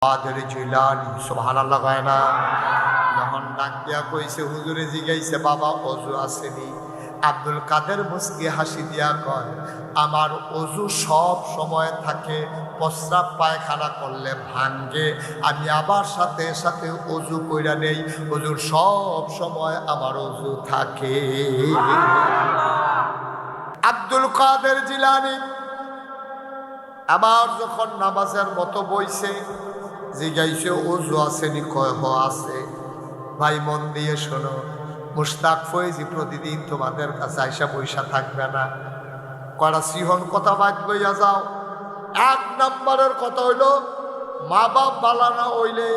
কাদের জিলানী সুবহানাল্লাহ কয় না। যখন ডাক দিয়া কইছে হুজুরে জিগাইছে বাবা ওযু আসেনি, আব্দুল কাদের মুস্কি হাসি দিয়া কয় আমার ওযু সব সময় থাকে, প্রস্রাব পায়খানা করলে ভাঙ্গে, আমি আবার সাথে সাথে ওযু কইরা নেই, হুজুর সব সময় আমার ওযু থাকে। আব্দুল কাদের জিলানী আবার যখন নামাজের মতো বইছে জিগাইছে ওযু আসেনি, কয় হ আছে। ভাই মন দিয়ে শোনো, মুশতাক ফয়েজি প্রতিদিন তোমাদের কাছে আইসা বৈশা থাকবে না, কয়টা সিহন কথা বাদ বইয়া যাও। এক নম্বরের কথা হইল মা বাপ বালা না হইলে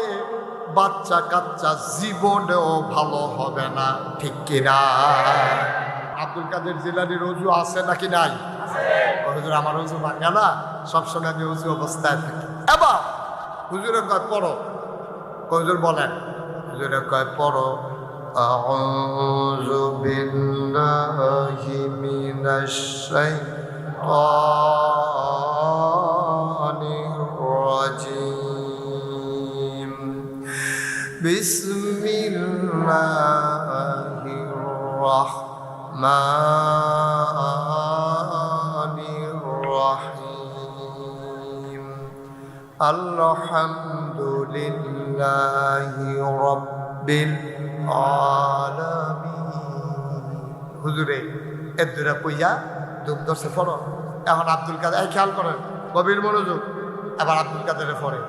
বাচ্চা কাচ্চা জীবনেও ভালো হবে না, ঠিক কিনা? আব্দুল কাদের জিলানীর ওযু আছে নাকি নাই? হুজুর আমার ওযু ভাঙে না, সবসময় আমি ওযু অবস্থায় থাকি। এবার হুজুরে কয় পড়ো, হুজুর বলেন, হুজুরে কয় পড়ো আউযু বিল্লাহি মিনাশ শাইতানির রাজিম, বিসমিল্লাহির রাহমানির রাহিম, আলহামদুলিল্লাহি রাব্বিল আলামিন। হুজুরে এর দুরা কইয়া দুম দর্শে পড়ো। এখন আব্দুল কাদের, এই খেয়াল করেন গভীর মনোযোগ, এবার আব্দুল কাদেরে পড়ে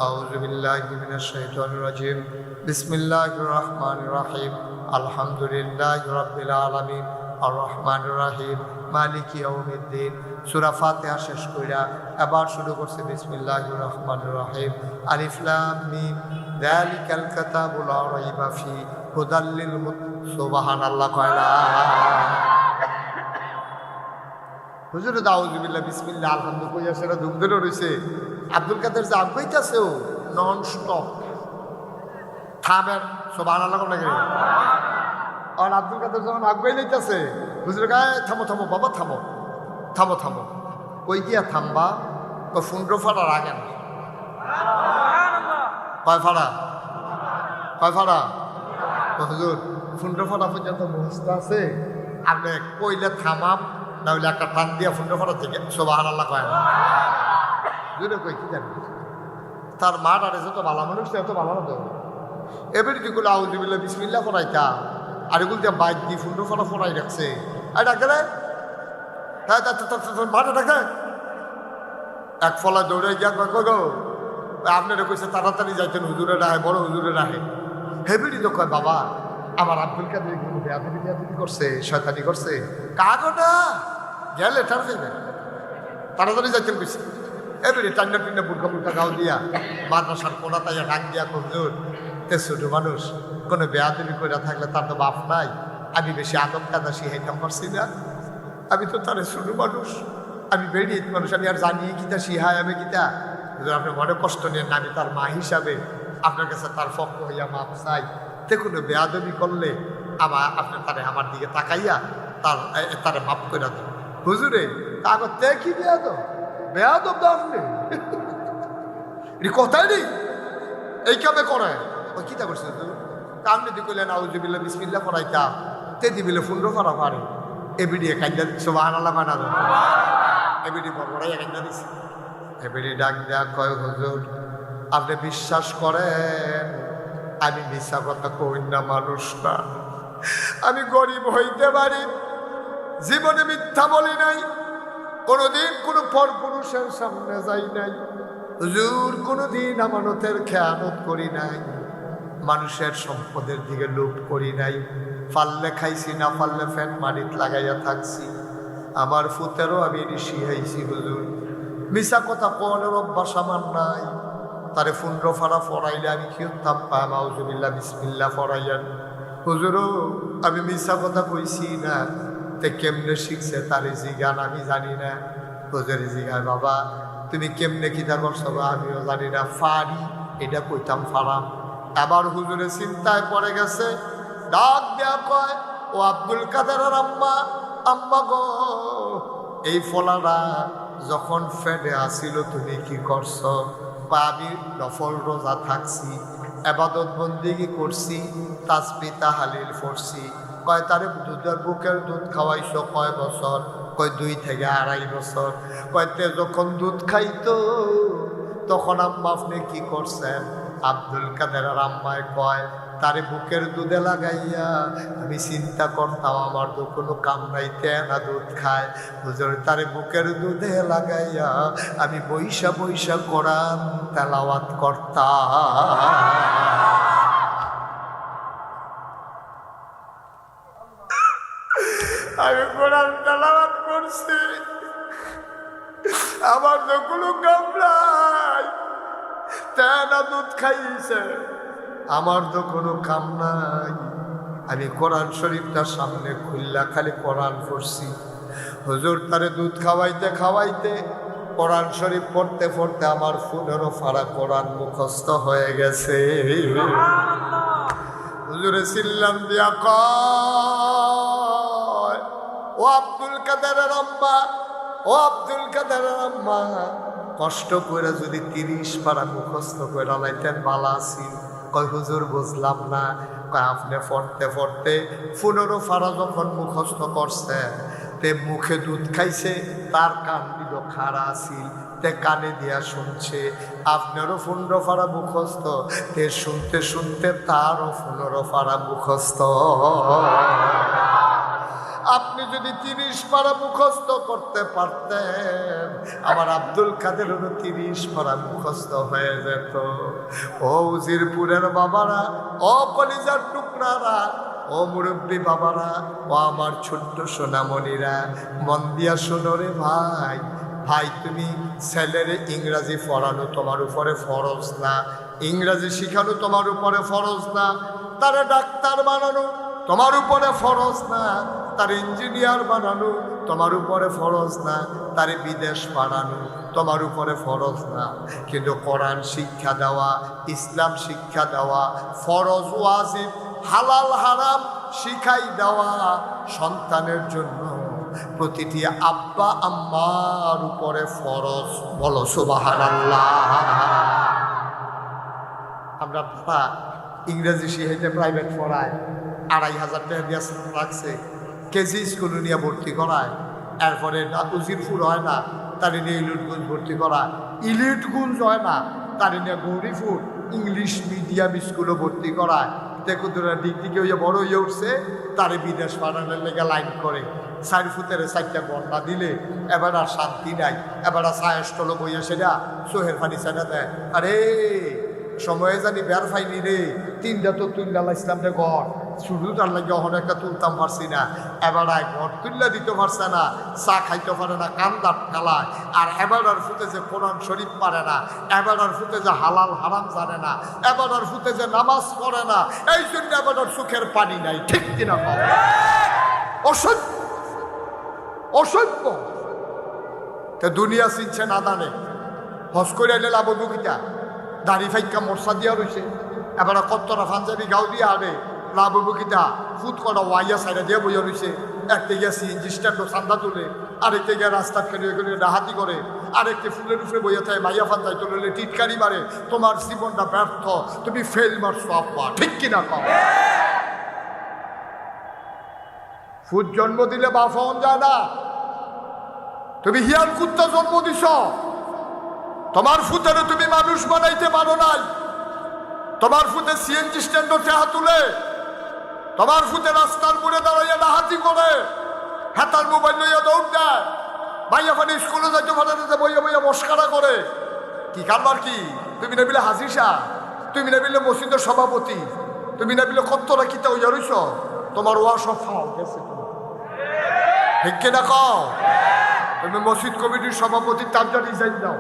আউযু বিল্লাহি মিনাশ শাইতানির রাজিম, বিসমিল্লাহির রাহমানির রাহিম, আলহামদুলিল্লাহি রাব্বিল আলামিন, আর রহমানির রাহিম, মালিকি ইয়াউমিদ্দিন। সূরা ফাতিহা শেষ কইরা এবার শুরু করছে বিসমিল্লাহির রহমানির রাহিম, আলিফ লাম মিম যালিকাল কিতাবু লা রাইবা ফি হুদাল লিল মুত্তাকিন। সুবহানাল্লাহ কয়লা হুজুরে আউযু বিল্লাহ বিসমিল্লাহ আলহামদুলিল্লাহ কইয়া সেটা ধুম ধরে রইছে। আব্দুল কাদের যা কইতাছে ও নন স্টপ থামেন। সুবহানাল্লাহ কোন লাগে? আর আব্দুল কাদের যখন আগুয়াই লইতেছে হুজুরে কয় থামো থামো বাবা, থামো থামো থামো। কই গিয়া থামবা? তো ফুন্ড্র ফাড়ার আগে না। কয় ফাড়া? কয় ফাড়া? হুজুর ফুন্ড্র ফাড়া পর্যন্ত মুখস্থ আছে, আপনি কইলে থামাম, না হইলে একটা টান দিয়া ফুন্ড্র ফাড়া থেকে সুবহানাল্লাহ কয় না। হুজুরে কই কি জানি তার মা ডারে যত ভালো মানুষ এত ভালো না তো এবারে যেগুলো আউযু বিল্লাহ বিসমিল্লাহ পড়াইতা আর এগুলো দিয়ে বাইক দিয়ে ফুন্ড্র ফাড়া পড়াই রাখছে। আর ডাক্তার হ্যাঁ মাঠে ডাক্তার এক ফলা দৌড়ে গিয়া কয় গো আপনারা কইছে তাড়াতাড়ি যাইতেন, হুজুরে রাহে, বড় হুজুরে রাহে। হেবিডি তো কয় বাবা আমার আব্দুল কাদের কোনো বেয়াদবি করছে, শয়তানি করছে, কাগটা গেলে টার যাবে, তাড়াতাড়ি যাইতেন কইছে। এবারে টান্না টিন্না বুড়কা বুড়কা গাও দিয়া মাদ্রাসার কোনা তাইয়া ডাক দিয়া হুজুর তে ছোট মানুষ কোনো বেয়াদবি করে থাকলে তার তো বাপ নাই, আমি বেশি আদব কাদা শিখাইতাম পারছি না, আমি তো তার ছোট মানুষ, আমি বেরিয়ে মানুষ, আমি আর জানি কিতা শিহায় আমি কিতা। আপনার মনে কষ্ট নেন না, আমি তার মা হিসাবে আপনার কাছে তার পক্ষ হইয়া মাপ চাই। তে কোনো বেয়াদবি করলে আপনার তারে আমার দিকে তাকাইয়া তারে মাপ করে দেন। হুজুরে কাগজ তে কি বেয়াদব? বেয়াদব তো আপনি কথাই নেই, এই কামে করে ওই কিতা করছে কামনে দি কইলেন আউযু বিল্লাহ বিসমিল্লাহ পড়াইতা তে দিবিলে ফুন্ড্র করা পারে। এবিডি কাইন্দা সুবহানাল্লাহ মানা দাও, এবিডি বড়াইয়া কাইন্দা দিছে। এবিডি ডাক দেয়া কয় হুজুর আপনি বিশ্বাস করেন আমি মিছা কথা কই না, মানুষ না, আমি গরিব হইতে পারি, জীবনে মিথ্যা বলি নাই, কোনোদিন কোনো পরপুরুষের সামনে যাই নাই, হুজুর কোনোদিন আমানতের খেয়ানত করি নাই, মানুষের সম্পদের দিকে লোভ করি নাই, পারলে খাইছি না পারলে ফ্যান মাটিত লাগাইয়া থাকছি, আমার ফুতেরও আমি শিখাইছি হুজুর, মিছা কথা কোনের অভ্যাস আমার নাই, তারে ফুন্ড্র ফাড়া ফড়াইলে আমি কি উত্তাম পাম আউযু বিল্লাহ বিসমিল্লাহ ফড়াইয়ান। হুজুরও আমি মিছা কথা কইছি না, তে কেমনে শিখছে তারে জিগান, আমি জানি না। হুজুরে জিগায় বাবা তুমি কেমনে কিতা করছো? আমিও জানি না, ফাড়ি এটা কইতাম ফাড়াম। আবার হুজুরে চিন্তায় পড়ে গেছে, ডাক দেয়া কয় ও আব্দুল কাদেরের আম্মা, আম্মা গো এই ফলাটা যখন ফেডে আসিল তুমি কি করছো? বা আমি নফল রোজা থাকছি, ইবাদত বন্দেগী করছি, তাসবিহ তাহলিল পড়ছি। কয় তারে দুধের বুকের দুধ খাওয়াইছো কয় বছর? কয় 2 থেকে 2.5 বছর। কয় তে যখন দুধ খাইতো তখন আম্মা আপনি কি করছেন? আব্দুল কাদেরের আম্মায় কয় তারে বুকের দুধে লাগাইয়া আমি চিন্তা করতাম আমার তো কোনো কাম নাই, তেনা দুধ খায়। হুজুর তারে বুকের দুধে লাগাইয়া আমি বৈশা বৈশা কোরআন তেলাওয়াত করতাম। আমি কোরআন তেলাওয়াত করছি, আমার তো কোনো কাম নাই, তেনা দুধ খাইছে, আমার তো কোনো কাম নাই। আমি কোরআন শরীফটা সামনে খুললা খালি কোরআন পড়ছি। হুজুর তারে দুধ খাওয়াইতে খাওয়াইতে কোরআন শরীফ পড়তে পড়তে আমার 15 পারা কোরআন মুখস্থ হয়ে গেছে। হুজুরে চিল্লাম দিয়া কয়, ও আব্দুল কাদেরের আম্মা, ও আব্দুল কাদেরের আম্মা, কষ্ট করে যদি 30 পারা মুখস্থ করে লাইতেন বালা আছি। কয় হুজুর বুঝলাম না। কয় আপনি পড়তে পড়তে 15 পারা যখন মুখস্থ করছেন তে মুখে দুধ খাইছে, তার কান দিল খাড়া আছিল, তে কানে দিয়া শুনছে। আপনারও 15 পারা মুখস্থ, তে শুনতে শুনতে তারও 15 পারা মুখস্থ। আপনি যদি 30 পারা মুখস্থ করতে পারতেন, আমার আব্দুল কাদেরেরও 30 পারা মুখস্থ হয়ে যেত। ও উজিরপুরের বাবারা, ও কলিজার টুকরারা, ও মুরব্বী বাবারা, ও আমার ছোট্ট সোনামণিরা, মন দিয়া শোনো রে ভাই। ভাই তুমি ছেলেরে ইংরাজি পড়ানো তোমার উপরে ফরজ না, ইংরাজি শিখানো তোমার উপরে ফরজ না, তারা ডাক্তার বানানো তোমার উপরে ফরজ না, তার ইঞ্জিনিয়ার বানানো তোমার উপরে ফরজ না, তার বিদেশ পাঠানো তোমার উপরে ফরজ না। কিন্তু কোরআন শিক্ষা দেওয়া, ইসলাম শিক্ষা দেওয়া, ফরজ ওয়াজিব হালাল হারাম শিখাই দেওয়া সন্তানের জন্য প্রতিটি আব্বা আম্মার উপরে ফরজ। বলো সুবহানাল্লাহ। আমরা বাবা ইংরেজি শিখাইতে প্রাইভেট পড়ায় 2500 টাকা দিয়ে রাখছে, কেজি স্কুল নিয়ে ভর্তি করায়। এরপরে উজিরপুর হয় না, তারি নিয়ে ইলিটগঞ্জ ভর্তি করায়, ইলিটগঞ্জ হয় না, তারি নিয়ে গৌরীপুর ইংলিশ মিডিয়াম স্কুলও ভর্তি করায়। দেখো তোরা ডিগ্রিকে হইয়া বড় হয়ে উঠছে, তারে বিদেশ পাঠানোর লেগে লাইন করে। 4 ফুটের 4টা গন্ডা দিলে এবার আর শান্তি নাই, এবার আর সায়স্টল বইয়া সেটা সোহের ফানি সেটা দেয়। আরে সময়ে জানি বের ফাইনি রে, 3টা তো তুল্লা ইসলাম রে ঘর, শুধু তার লাগে অহন একটা তুলতাম পারছি না। এবার ঘর তুল্লা দিতে পারছে না, চা খাইতে পারে না, কান্দার কালায়। আর এবার ফুটে যে কোরআন শরীফ পারে না, এবার ফুটে যে হালাল হারাম জানে না, এবার ফুটে যে নামাজ পড়ে না, এই জন্য এবার সুখের পানি নাই। ঠিক কিনা? অসভ্য অসভ্য। তো দুনিয়া চিনছে না দানে, হস করে আইলে লাভ বুকিটা দাড়ি ফাইকা মশা দিয়া রয়েছে, এবার কতটা পাঞ্জাবি গাও দিয়ে আরে লাভ বুকিটা ফুট করা ওয়াইয়া সাইডে দিয়ে বইয়া রয়েছে। একটা গিয়া সিএনজি স্ট্যান্ড চান্দা তুলে, আরেকটা গিয়া রাস্তা ফেলে ডাহাতি করে, আরেকটি ফুলের উপরে বইয়া থাকে মাইয়া ফান্দাই তুলে টিটকারি মারে। তোমার জীবনটা ব্যর্থ, তুমি ফেল মারছো আব্বা। ঠিক কিনা? কম ফুট জন্ম দিলে বা ফোন যায় না, তুমি হিয়াল কুত্তা জন্ম দিছ, তোমার ফুতের তুমি মানুষ বানাইতে পারো নাই। তোমার ফুতে সিএনজি স্ট্যান্ড চেহা তুলে, তোমার ফুতে রাস্তার মোড়ে দাঁড়াইয়া ডাহাতি করে, হাতার মোবাইল লইয়া দৌড় দেয়, ভাইয়া ফানি স্কুলে যাইতে পারে না, বইয়া বইয়া মস্কারা করে। কি কারবার কি? তুমি না বিলে হাজির শাহ, তুমি না বিলে মসজিদের সভাপতি, তুমি না বিলে কত্তরা কিতা হইয়া রইছ, তোমার ওয়া সব ফাও গেছে। ঠিক কিনা কও? তুমি মসজিদ কমিটির সভাপতির তাবজা ডিজাইন দাও,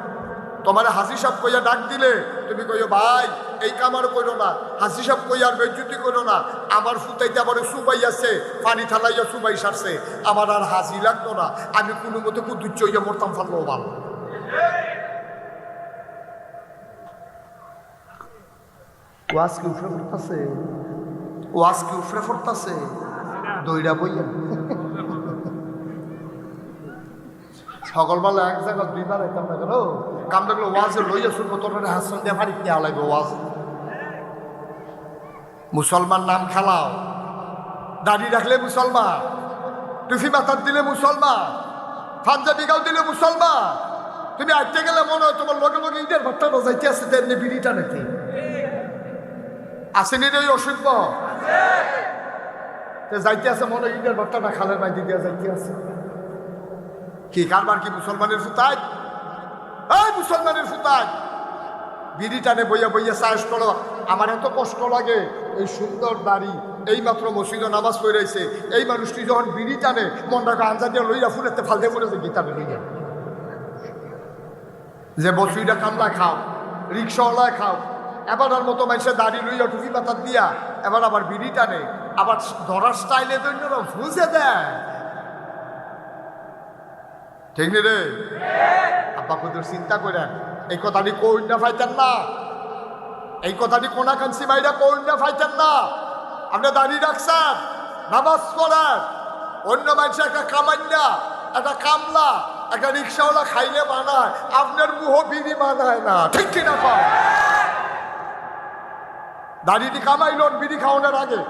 তোমার হাসি সাহেব কইয়া ডাক দিলে তুমি কইও ভাই এই কামার করো না, হাসি সাহেব কইয়ার বেজ্জুতি করো না, আমার ফুটাইতে আবার সুবাই আছে, পানি থালাইয়া সুবাই সারছে, আমার আর হাসি লাগতো না, আমি কোনো মতো কুদুচ্চ হইয়া মরতাম ফালবো ভালো। ওয়াজ কি উফরে পড়তাছে, ওয়াজ কি উফরে পড়তাছে, দইরা বইয়া সকালবেলা এক জায়গায় দুইবার আইতাম না কেন কাম লাগলো ওয়াজে লইয়া শুনবো তোর হাসন দিয়ে ভারী কে লাগবে ওয়াজ মুসলমান নাম খেলাও দাড়ি রাখলে মুসলমান টুফি মাথার দিলে মুসলমান পাঞ্জাবি গাও দিলে মুসলমান তুমি আইতে গেলে মনে হয় তোমার লগে লগে ইটের ভাতটা যাইতে আসছে তেমনি বিড়িটা নাকি আসেনি রে অসভ্য যাইতে আছে মনে হয় ইটের ভাতটা খালের বাইতে দিয়া যাইতে আছে কি কারবার কি মুসলমানের ফুতায় এই মুসলমানের ফুতায় বিড়ি টানে বইয়া বইয়া সাহস করো আমার এত কষ্ট লাগে এই সুন্দর দাড়ি এই মাত্র মসজিদে নামাজ পড়াইছে এই মানুষটি যখন বিড়ি টানে মনটাকে আঞ্জা দিয়ে লইয়া ফুলেতে ফালতে পড়েছে গীতারে লইয়া যে বসুইটা কামলা খাও রিক্সাওয়ালায় খাও এবার আর মতো মানুষের দাড়ি লইয়া টুপি পাতার দিয়া এবার আবার বিড়ি টানে আবার ধরার স্টাইলে জন্য ফুঁসে দেয় ঠিক নি রে আব্বা কুদুর চিন্তা করেন এই কথাটি কই না ফাইতেন না এই কথাটি কোনা কাঞ্চি মাইরা কই না ফাইতেন না আপনি দাঁড়িয়ে রাখছেন নামাজ পড়েন অন্য মানুষ একটা কামাইনা একটা কামলা একটা রিক্সাওয়ালা খাইলে বানায় আপনার মুহ বিড়ি বানায় না ঠিক কিনা পাও দাড়িটি কামাইলন বিড়ি খাওয়ানোর আগে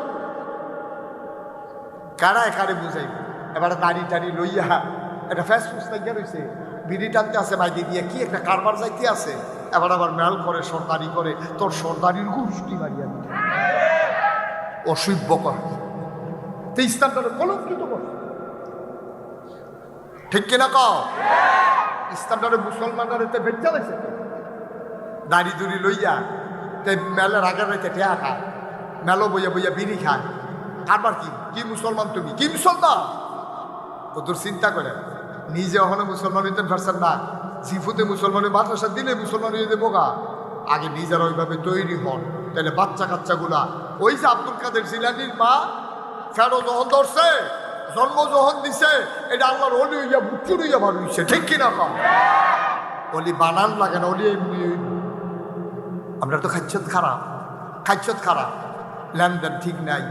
কারায় কারে বুঝাইব এবার দাড়ি টাড়ি লইয়া একটা ফ্যাস ফুস লাগিয়া রয়েছে বিড়ি টানতে আছে বাইরে দিয়ে কি একটা কারবার যাইতে আছে এবার আবার মেল করে সর্দারি করে তোর সর্দারির গোষ্ঠী মারিয়া দিতে অসভ্য কর তো ইসলামটা কলঙ্কিত কর ঠিক কিনা কও ইসলামটা মুসলমানরা বেচা লাগছে দাড়ি দুড়ি লইয়া মেলের আগে রাইতে টেয়া খায় মেলো বইয়া বইয়া বিড়ি খায় কারবার কি কি মুসলমান তুমি কি মুসলমান ও তোর চিন্তা করে নিজে ওখানে মুসলমান হইতে পারছেন না জিফুতে মুসলমানের মাদ্রাসা দিলে মুসলমান হয়ে দেবো গা আগে নিজেরা ওইভাবে তৈরি হন তাহলে বাচ্চা কাচ্চাগুলা ওই যে আব্দুল কাদের জিলানির মা ফেরো যখন ধরছে জন্ম যখন দিছে এটা আল্লাহর অলি হইয়া বুচুর হইয়া বার হইছে ঠিক কিনা কম অলি বানান লাগে না অলি এমনি আমরা তো খাচ্ছত খারাপ লেনদেন ঠিক নাই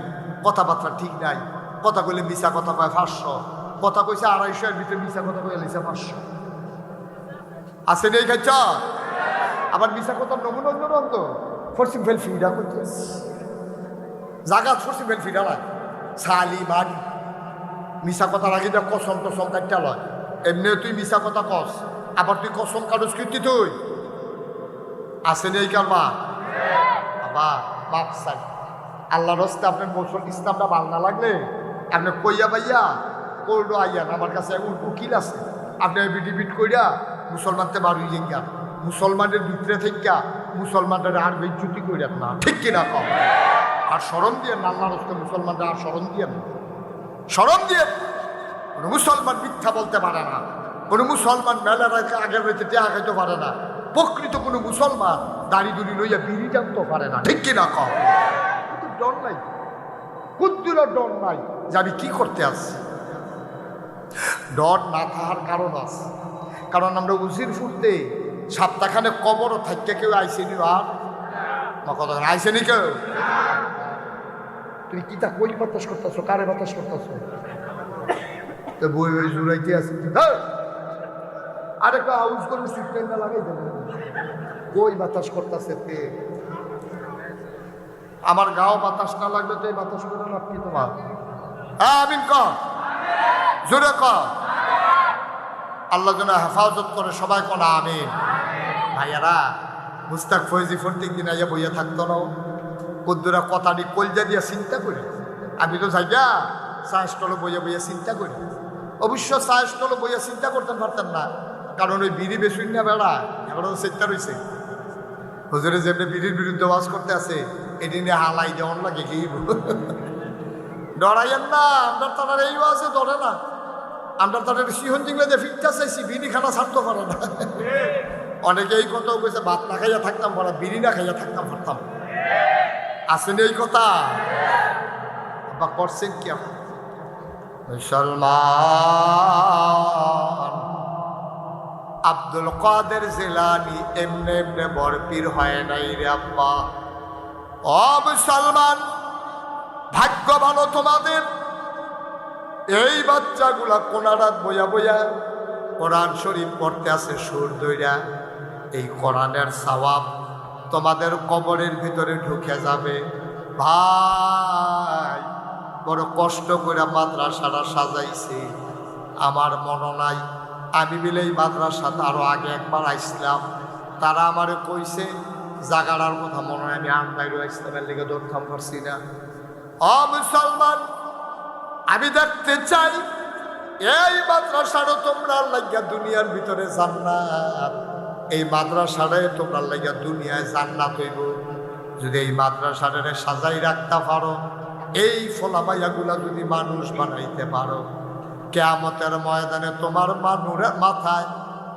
কথাবার্তা ঠিক নাই কথা কইলে মিশা কথা কয় 500 কথা কইছে 250 এর ভিতরে মিশা কথা কইলে 500 আছে নেই খাচ্ছ আবার মিশা কথা নমুনা অন্য তো ফরসিম ফেল ফিরা করতেছ জাগা ফরসিম ফেল ফিরা না শালি বাড়ি মিশা কথা লাগি যা কসম টসম কাটটা লয় এমনি তুই মিশা কথা কস আবার তুই কসম কাগজ কীর্তি তুই আছে নেই কারবা বাবা বাপ সাই আল্লাহ রস্তে আপনার বছর ইসলামটা ভাল না লাগলে আপনি কইয়া পাইয়া কোল্ড আইয়ান আমার কাছে উকিল আছে আপনি বিট কইরা মুসলমানতে বাড়ি যেঙ্গা মুসলমানের ভিতরে থেকে মুসলমানদের আর বেজ্জুতি কইরা না ঠিক কিনা কম আর স্মরণ দিয়ে না আল্লাহ রস্তে মুসলমানরা আর স্মরণ দিয়ে না স্মরণ দিয়ে কোনো মুসলমান মিথ্যা বলতে পারে না কোনো মুসলমান মেলার আগের রয়েছে টেহা খাইতে পারে না প্রকৃত কোনো মুসলমান দাড়ি দুড়ি লইয়া বিড়ি টানতে পারে না ঠিক কিনা কম কিন্তু ডর নাই কুদ্দুরের ডর নাই যে আমি কি করতে আসছি ডর না থাকার কারণ আছে কারণ আমরা উজির ফুটতে সপ্তাহখানে কবরও থাকতে কেউ আইসেনি আর কথা আইসেনি কেউ তুমি কি তা কই বাতাস করতেছো কারে বাতাস করতেছো তো বই বই জুড়াইতে আসি আরেকটা হাউস করে সিস্টেমটা লাগাই দেবে কই বাতাস করতেছে তে আমার গাও বাতাস না লাগবে তো এই বাতাস করে লাভ কি তোমার হ্যাঁ আমিন ক জোরে ক আল্লাহ যেন হেফাজত করে সবাই কোনা আমিন ভাইয়ারা মুস্তাক ফৈজি ফোরতিক দিন আইয়া বইয়া থাকতো না কদ্দুরা কথাটি কলজা দিয়া চিন্তা করি আমি তো যাই গা চাষটলে বইয়া বইয়া চিন্তা করি অবশ্য চাষটলে বইয়া চিন্তা করতে পারতেন না কারণ ওই বিড়ি বেশুন না বেড়া এবারও চিন্তা রয়েছে হুজুরে যেমনি বিড়ির বিরুদ্ধে ওয়াজ করতে আছে এটি নিয়ে হালাই যেমন লাগে কি ডরাইয়েন না আমরা তার এই ওয়াজে ধরে না আমরা তাদের সিহন জিংলে যে ফিটটা চাইছি বিড়ি খানা ছাড়তে পারে না অনেকে এই কথাও কইছে ভাত না খাইয়া থাকতাম পারা বিড়ি না খাইয়া থাকতাম পারতাম আসেনি এই কথা বা করছেন কি মুসলমান আব্দুল কাদের জিলানী এমনে এমনে বরপীর হয় নাই রে আব্বা ও মুসলমান ভাগ্য ভালো তোমাদের এই বাচ্চাগুলা কোনা রাত বইয়া বইয়া কোরআন শরীফ পড়তে আছে সুর দইরা, এই কোরআনের সওয়াব তোমাদের কবরের ভিতরে ঢুকে যাবে। ভাই বড় কষ্ট করে মাদ্রাসাটা সাজাইছি, আমার মনে নাই আমি মিলে এই মাদ্রাসাতে আরো আগে একবার আইসলাম। তারা আমারে কইছে জাগাড়ার কথা মনে হয়, আমি আনবাইরও ইসলামের লিগে ধরতাম পারছি না। ও মুসলমান, আমি দেখতে চাই এই মাদ্রাসারও তোমরা লাগিয়া দুনিয়ার ভিতরে জান্নাত, এই মাদ্রাসারে তোমরা লাগিয়া দুনিয়ায় জান্নাত হইব। যদি এই মাদ্রাসারে সাজাই রাখতে পারো, এই ফলামাইয়াগুলা যদি মানুষ বানাইতে পারো, কিয়ামতের ময়দানে তোমার মাথায়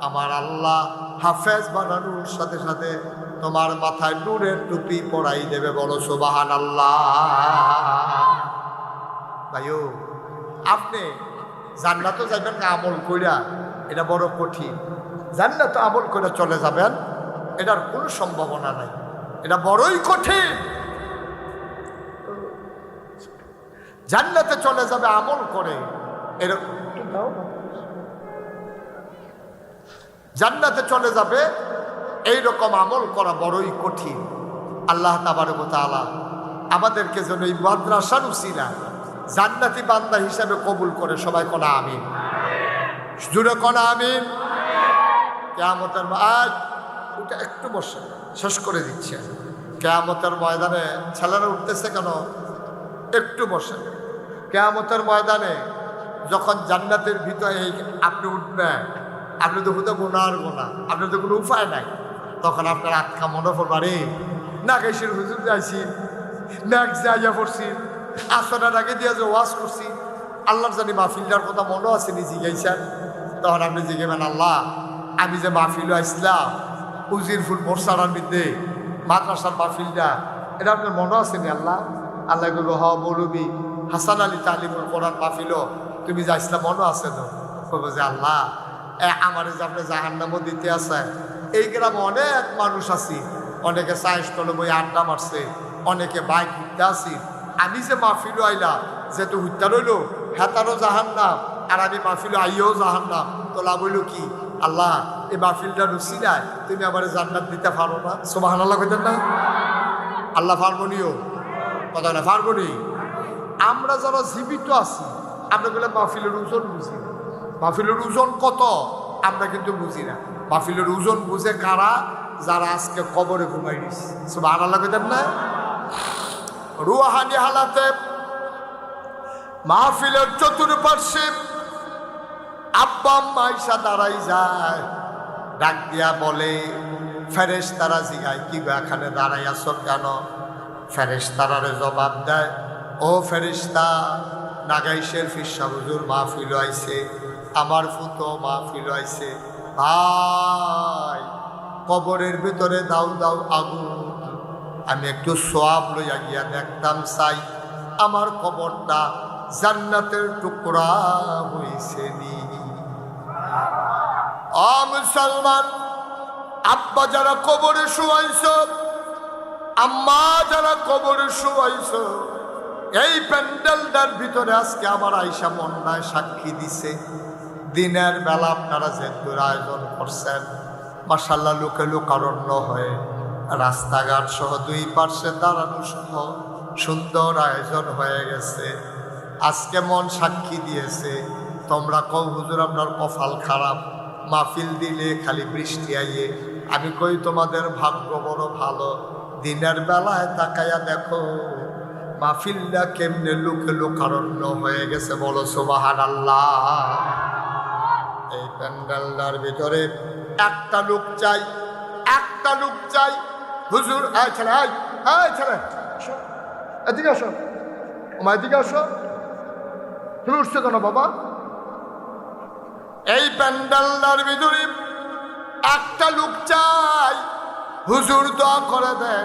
আমার আল্লাহ হাফেজ বানানোর সাথে সাথে তোমার মাথায় নূরের টুপি পরাই দেবে। বলো সুবহানাল্লাহ। ভাইও, আপনি জান্নাতও যাবেন না আমল কইরা, এটা বড় কঠিন। জান্নাত আমল করে চলে যাবেন, এটার কোনো সম্ভাবনা নাই, এটা বড়ই কঠিন। জান্নাতে চলে যাবে আমল করে, এরকম জান্নাতে চলে যাবে এইরকম আমল করা বড়ই কঠিন। আল্লাহ তাবারক ওয়া তাআলা আমাদেরকে যেন এই মাদ্রাসার উসিলা জান্নাতি বান্দা হিসাবে কবুল করে। সবাই কোনা আমিন, জুড়ে কোনা আমিন। কিয়ামতের আজ ওটা একটু বসে শেষ করে দিচ্ছে। কিয়ামতের ময়দানে ছেলেরা উঠতেছে কেন? একটু বসে। কিয়ামতের ময়দানে যখন জান্নাতের ভিতরে আপনি উঠবেন, আপনি তো হুদা গোনার গোনা, আপনার তো কোনো উপায় নাই। তখন আপনার আখ্যা মনে পড়বা, রে নাগেশের হুজুর যাইছি, নাক যাইয়া পড়ছি, আসনার আগে দিয়ে যে ওয়াজ করছি, আল্লাহর জানি মাহফিলটার কথা মনে আছে নি জিজ্ঞাসেন। তখন আপনি জিজ্ঞেবেন, আল্লাহ আমি যে মাহফিল আসলাম উজির ফুল মোরসারার মধ্যে মাদ্রাসার মাহফিলটা, এটা আপনার মনে আছে নি আল্লাহ? আল্লাহ বলবো, হ মৌলবী হাসান আলী তালিমুল কোরআন মাহফিলও তুমি যাইছিলাম, মনে আছে তো? বলবো যে আল্লাহ আমার যে আপনি জাহান্নামও দিতে আছে, এই গ্রামে অনেক মানুষ আছি, অনেকে চায়ের স্টলে বই আড্ডা মারছে, অনেকে বাইক ঘুরতে আসি, আমি যে মাহফিলও আইলাম যেহেতু হুত্যা রইল হেতারও জাহান্নাম, আর আমি মাহফিল আইও জাহান্নাম, তো লাভ হইল কি? আল্লাহ এই মাহফিলটা রুচি নাই, তুমি আমার জান্নাত দিতে পারো না? সুবহানাল্লাহ কইতেন না? আল্লাহ পারবনিও কথা না, পারবনি। আমরা যারা জীবিত আছি আমরা বলে মাহফিলের ওজন বুঝি না, মাহফিলের ওজন কত আমরা কিন্তু বুঝি না। মাহফিলের ওজন বুঝে কারা? যারা আজকে কবরে ঘুমাই দিচ্ছে। সুবহানাল্লাহ কইতেন না? রুহানি হালাতে মাহফিলের চতুর্পার্শ্বে আব্বা আম্মা আইসা দাঁড়াই যায়, ডাক দিয়া বলে, ফেরেশতারা জিগায়, কি গো এখানে দাঁড়াই আছো কেন? ফেরেশতারারে জবাব দেয়, ও ফেরেশতা, নাগাইশের ফিরসা হুজুর মাহফিল আইছে, আমার ফুতো মাহফিল আইছে। ভাই কবরের ভিতরে দাও দাও আগুন, আমি একটু সোয়াব লইয়া গিয়া দেখতাম চাই আমার কবরটা জান্নাতের টুকরা হইছে নি। ও মুসলমান, আব্বা যারা কবরে শুয়াইছ, আম্মা যারা কবরে শুয়াইছ, এই প্যান্ডেলটার ভিতরে আজকে আমার আইসা মন্নায় সাক্ষী দিছে। দিনের বেলা আপনারা যে আয়োজন করছেন, মাশাআল্লাহ, লোকে লোকারণ্য হয়ে রাস্তাঘাট সহ দুই পার্শ্বে দাঁড়ানো সহ সুন্দর আয়োজন হয়ে গেছে। আজকে মন সাক্ষী দিয়েছে। তোমরা কও হুজুর আপনার কপাল খারাপ, মাহফিল দিলে খালি বৃষ্টি আইয়ে। আমি কই তোমাদের ভাগ্য বড় ভালো, দিনের বেলায় তাকাইয়া দেখো মাহফিলটা কেমনে লোকে লোকারণ্য হয়ে গেছে। বলো সুবহানাল্লাহ। এই প্যান্ডেলটার ভিতরে একটা লোক চাই, একটা লোক চাই। হুজুর এই ছেলে, এই ছেলে এদিকে আসো, আমার এদিকে আসো। তুমি উঠছো কেন বাবা? এই প্যান্ডেলটার ভিতরে একটা লোক চাই, হুজুর দোয়া করে দেন।